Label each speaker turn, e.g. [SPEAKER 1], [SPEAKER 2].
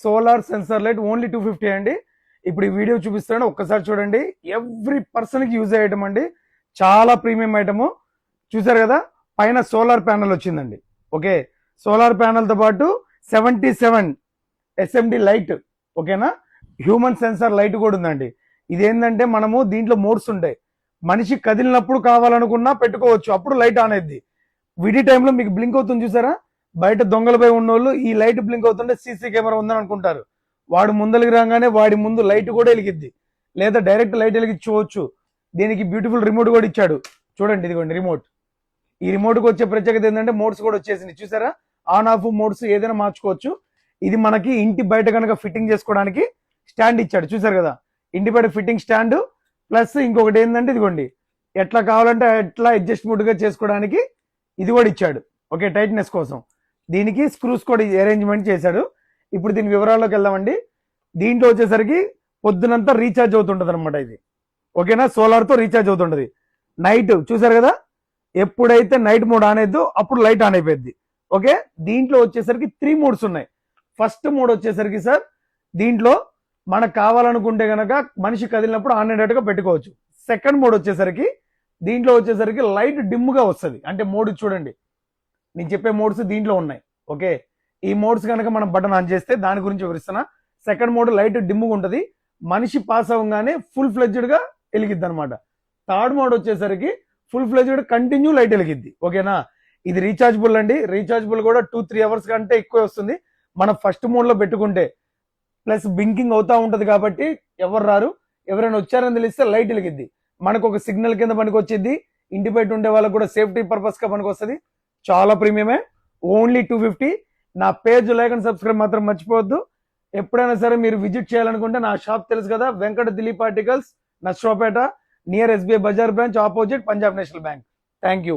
[SPEAKER 1] Solar sensor light only 250 అండి. ఇప్పుడు ఈ వీడియో చూపిస్తాను, ఒక్కసారి చూడండి. ఎవ్రీ పర్సన్ కి యూజ్ అయ్యే ఐటమ్ అండి, చాలా ప్రీమియం ఐటమ్. చూసారు కదా, పైన సోలార్ ప్యానల్ వచ్చిందండి. ఓకే, సోలార్ ప్యానల్ తో పాటు 77 SMD లైట్. ఓకేనా, హ్యూమన్ సెన్సార్ లైట్ కూడా ఉందండి. ఇదేంటంటే మనము దీంట్లో మోడ్స్ ఉంటాయి. మనిషి కదిలినప్పుడు కావాలనుకున్నా పెట్టుకోవచ్చు, అప్పుడు లైట్ ఆన్ అయింది. విడి టైంలో మీకు బ్లింక్ అవుతుంది చూసారా, బయట దొంగలపై ఉన్నోళ్ళు ఈ లైట్ బ్లింక్ అవుతుంటే సీసీ కెమెరా ఉందని అనుకుంటారు. వాడు ముందలికి రాగానే వాడి ముందు లైట్ కూడా వెలిగిద్ది, లేదా డైరెక్ట్ లైట్ వెలిగించుకోవచ్చు. దీనికి బ్యూటిఫుల్ రిమోట్ కూడా ఇచ్చాడు చూడండి, ఇదిగోండి రిమోట్. ఈ రిమోట్కి వచ్చే ప్రత్యేకత ఏంటంటే మోడ్స్ కూడా వచ్చేసింది చూసారా, ఆన్ ఆఫ్ మోడ్స్ ఏదైనా మార్చుకోవచ్చు. ఇది మనకి ఇంటి బయట కనుక ఫిట్టింగ్ చేసుకోవడానికి స్టాండ్ ఇచ్చాడు చూసారు కదా, ఇంటి బయట ఫిట్టింగ్ స్టాండ్. ప్లస్ ఇంకొకటి ఏంటంటే ఇదిగోండి, ఎట్లా కావాలంటే ఎట్లా అడ్జస్ట్మెంట్ గా చేసుకోవడానికి ఇది కూడా ఇచ్చాడు. ఓకే, టైట్నెస్ కోసం దీనికి స్క్రూస్ కూడా అరేంజ్మెంట్ చేశాడు. ఇప్పుడు దీని వివరాల్లోకి వెళ్దామండి. దీంట్లో వచ్చేసరికి పొద్దునంతా రీఛార్జ్ అవుతుంటది అనమాట ఇది. ఓకేనా, సోలార్ తో రీఛార్జ్ అవుతుంటది. నైట్ చూసారు కదా, ఎప్పుడైతే నైట్ మోడ్ ఆన్ అయిద్దో అప్పుడు లైట్ ఆన్ అయిపోయింది. ఓకే, దీంట్లో వచ్చేసరికి 3 మోడ్స్ ఉన్నాయి. ఫస్ట్ మోడ్ వచ్చేసరికి సార్, దీంట్లో మనకు కావాలనుకుంటే గనక మనిషి కదిలినప్పుడు ఆన్ అయ్యేటట్టుగా పెట్టుకోవచ్చు. సెకండ్ మోడ్ వచ్చేసరికి దీంట్లో వచ్చేసరికి లైట్ డిమ్ గా వస్తుంది. అంటే మోడ్ చూడండి, నేను చెప్పే మోడ్స్ దీంట్లో ఉన్నాయి. ఓకే, ఈ మోడ్స్ కనుక మనం బటన్ ఆన్ చేస్తే దాని గురించి వివరిస్తున్నా. సెకండ్ మోడ్ లైట్ డిమ్గా ఉంటుంది, మనిషి పాస్ అవ్వగానే ఫుల్ ఫ్లెడ్జ్డ్ గా వెలిగిద్ది అనమాట. థర్డ్ మోడ్ వచ్చేసరికి ఫుల్ ఫ్లెడ్జ్డ్ కంటిన్యూ లైట్ వెలిగిద్ది. ఓకేనా, ఇది రీఛార్జబుల్ అండి. రీఛార్జబుల్ కూడా 2-3 అవర్స్ కంటే ఎక్కువ వస్తుంది మనం ఫస్ట్ మోడ్ లో పెట్టుకుంటే. ప్లస్ బింకింగ్ అవుతా ఉంటది కాబట్టి ఎవరు రారు, ఎవరైనా వచ్చారని తెలిస్తే లైట్ వెలిగిద్ది. మనకు ఒక సిగ్నల్ కింద పనికి వచ్చింది, ఇంటి బయట ఉండే వాళ్ళకి కూడా సేఫ్టీ పర్పస్ గా పనికి వస్తుంది. చాలా ప్రీమియమే, ఓన్లీ 250. నా పేజ్ లైక్ అండ్ సబ్స్క్రైబ్ మాత్రం మర్చిపోవద్దు. ఎప్పుడైనా సరే మీరు విజిట్ చేయాలనుకుంటే నా షాప్ తెలుసు కదా, Venkata Dileep articles, Narasaraopet, near SBI Bazar branch, opposite Punjab national bank. Thank you.